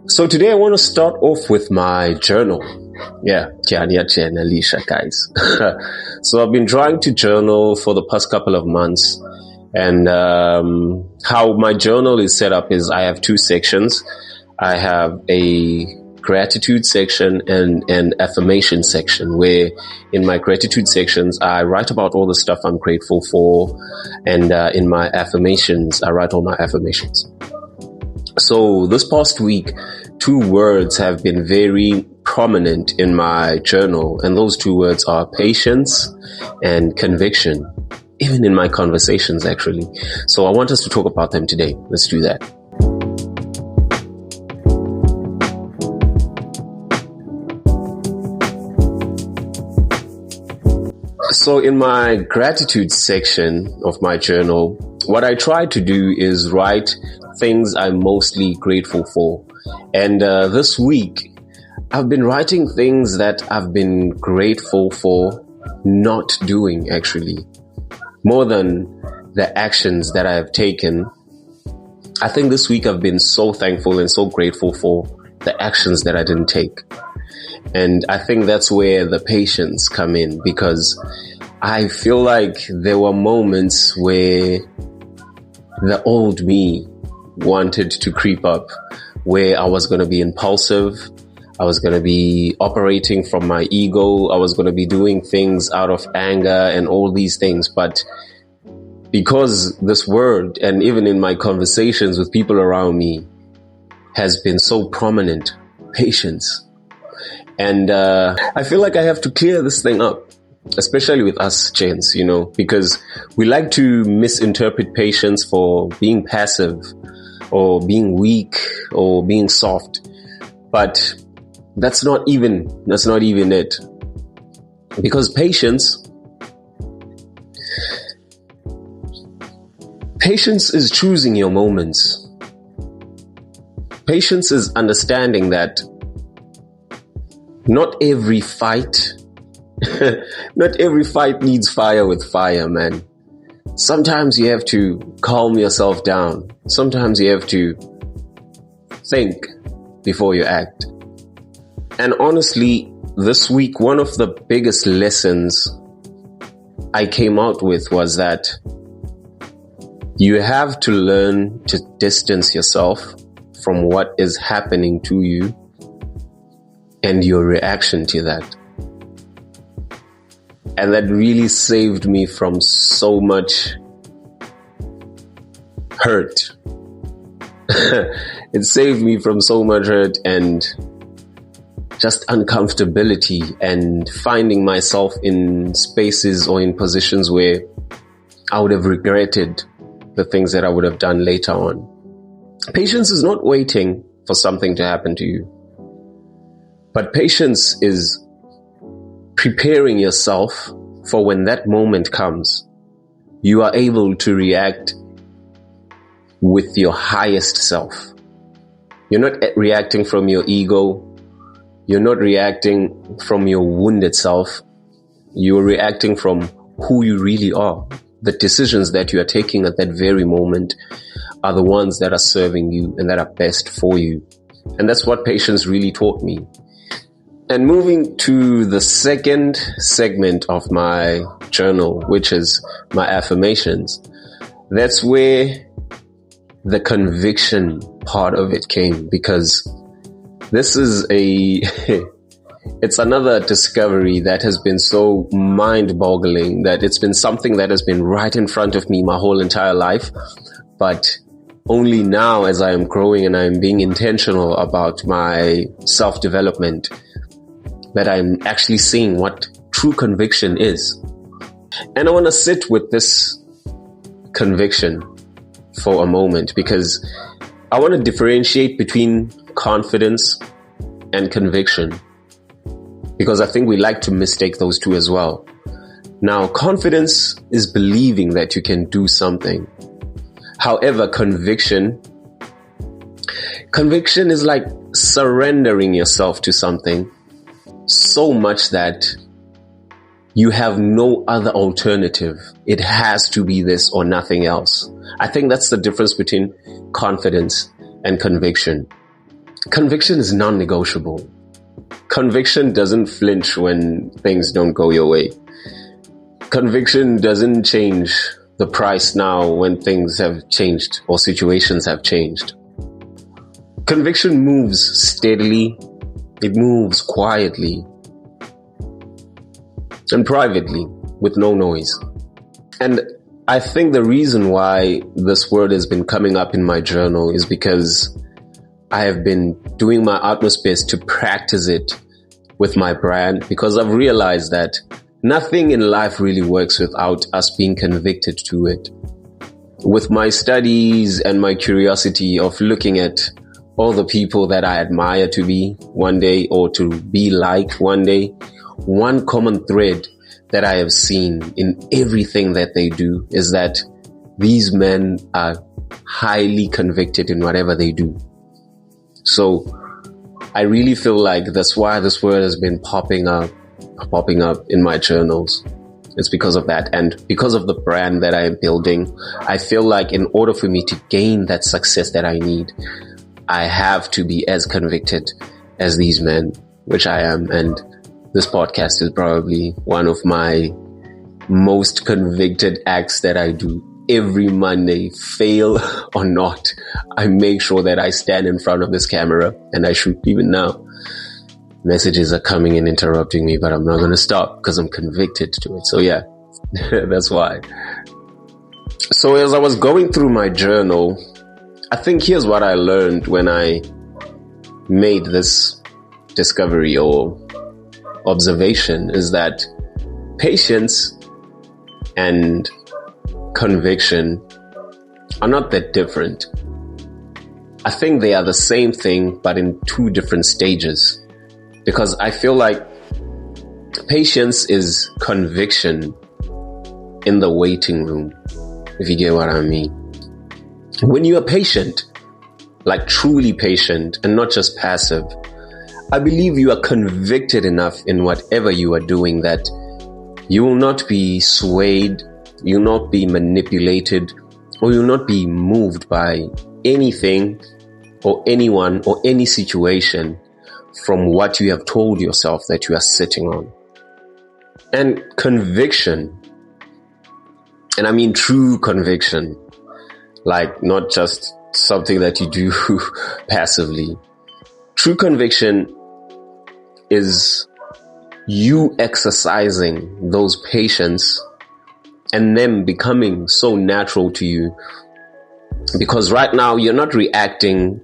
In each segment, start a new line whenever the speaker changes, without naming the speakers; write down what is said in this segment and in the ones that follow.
So today I want to start off with my journal. Yeah, Alicia, guys. So I've been trying to journal for the past couple of months. And how my journal is set up is I have two sections. I have a gratitude section and an affirmation section, where in my gratitude sections, I write about all the stuff I'm grateful for. And in my affirmations, I write all my affirmations. So this past week, two words have been very prominent in my journal, and those two words are patience and conviction, even in my conversations, actually. So I want us to talk about them today. Let's do that. So in my gratitude section of my journal, what I try to do is write things I'm mostly grateful for. And this week, I've been writing things that I've been grateful for not doing, actually. More than the actions that I have taken. I think this week I've been so thankful and so grateful for the actions that I didn't take. And I think that's where the patience come in, because I feel like there were moments where the old me wanted to creep up, where I was going to be impulsive. I was going to be operating from my ego. I was going to be doing things out of anger and all these things. But because this word, and even in my conversations with people around me, has been so prominent, patience. And I feel like I have to clear this thing up, especially with us gents, because we like to misinterpret patience for being passive or being weak or being soft. But that's not even it. Because patience is choosing your moments. Patience is understanding that not every fight needs fire with fire, man. Sometimes you have to calm yourself down. Sometimes you have to think before you act. And honestly, this week, one of the biggest lessons I came out with was that you have to learn to distance yourself from what is happening to you and your reaction to that. And that really saved me from so much hurt. It saved me from so much hurt and just uncomfortability, and finding myself in spaces or in positions where I would have regretted the things that I would have done later on. Patience is not waiting for something to happen to you, but patience is preparing yourself for when that moment comes. You are able to react with your highest self. You're not reacting from your ego. You're not reacting from your wounded self. You're reacting from who you really are. The decisions that you are taking at that very moment are the ones that are serving you and that are best for you. And that's what patience really taught me. And moving to the second segment of my journal, which is my affirmations, that's where the conviction part of it came, because this is it's another discovery that has been so mind-boggling that it's been something that has been right in front of me my whole entire life. But only now, as I am growing and I'm being intentional about my self-development, that I'm actually seeing what true conviction is. And I want to sit with this conviction for a moment, because I want to differentiate between confidence and conviction, because I think we like to mistake those two as well. Now, confidence is believing that you can do something. However, conviction is like surrendering yourself to something so much that you have no other alternative. It has to be this or nothing else. I think that's the difference between confidence and conviction. Conviction is non-negotiable. Conviction doesn't flinch when things don't go your way. Conviction doesn't change the price now when things have changed or situations have changed. Conviction moves steadily, it moves quietly and privately with no noise. And I think the reason why this word has been coming up in my journal is because I have been doing my utmost best to practice it with my brand, because I've realized that nothing in life really works without us being convicted to it. With my studies and my curiosity of looking at all the people that I admire to be one day or to be like one day, one common thread that I have seen in everything that they do is that these men are highly convicted in whatever they do. So I really feel like that's why this word has been popping up in my journals. It's because of that. And because of the brand that I am building, I feel like in order for me to gain that success that I need, I have to be as convicted as these men, which I am. And this podcast is probably one of my most convicted acts that I do. Every Monday, fail or not, I make sure that I stand in front of this camera and I shoot. Even now, messages are coming and interrupting me, but I'm not going to stop because I'm convicted to it. So yeah, that's why. So as I was going through my journal, I think here's what I learned when I made this discovery or observation is that patience and conviction are not that different. I think they are the same thing, but in two different stages. Because I feel like patience is conviction in the waiting room, if you get what I mean. When you are patient, like truly patient and not just passive, I believe you are convicted enough in whatever you are doing that you will not be swayed, you'll not be manipulated, or you'll not be moved by anything or anyone or any situation from what you have told yourself that you are sitting on. And conviction, and I mean true conviction, like not just something that you do passively. True conviction is you exercising those patience and them becoming so natural to you. Because right now you're not reacting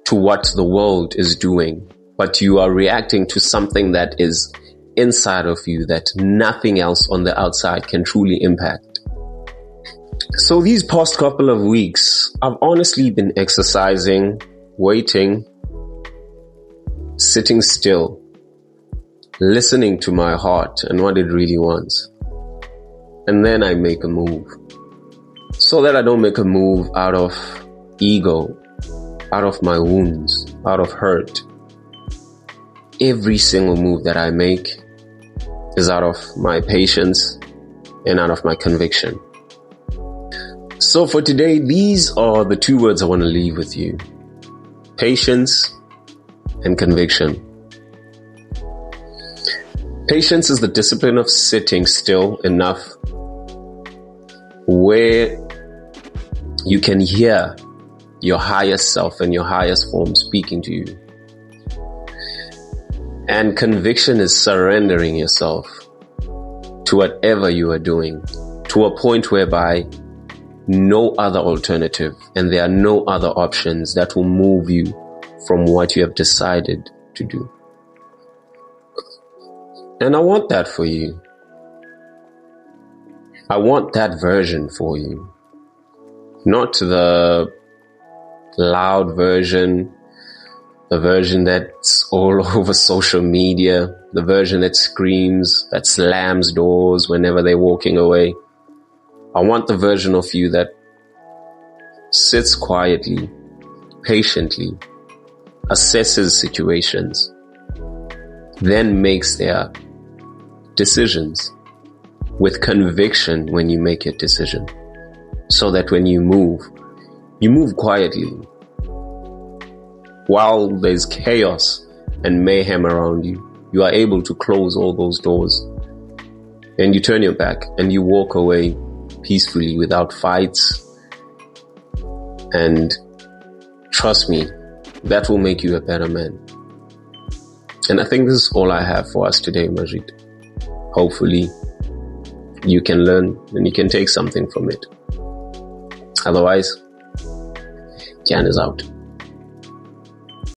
to what the world is doing, but you are reacting to something that is inside of you that nothing else on the outside can truly impact. So these past couple of weeks, I've honestly been exercising, waiting, sitting still, listening to my heart and what it really wants. And then I make a move. So that I don't make a move out of ego, out of my wounds, out of hurt. Every single move that I make is out of my patience and out of my conviction. So for today, these are the two words I want to leave with you. Patience and conviction. Patience is the discipline of sitting still enough where you can hear your highest self and your highest form speaking to you. And conviction is surrendering yourself to whatever you are doing to a point whereby no other alternative and there are no other options that will move you from what you have decided to do. And I want that for you. I want that version for you. Not the loud version, the version that's all over social media, the version that screams, that slams doors whenever they're walking away. I want the version of you that sits quietly, patiently, assesses situations, then makes their decisions with conviction when you make your decision. So that when you move quietly. while there's chaos and mayhem around you, you are able to close all those doors. And you turn your back and you walk away peacefully without fights. And trust me, that will make you a better man. And I think this is all I have for us today, Majid. Hopefully, you can learn and you can take something from it. Otherwise, IDYAN is out.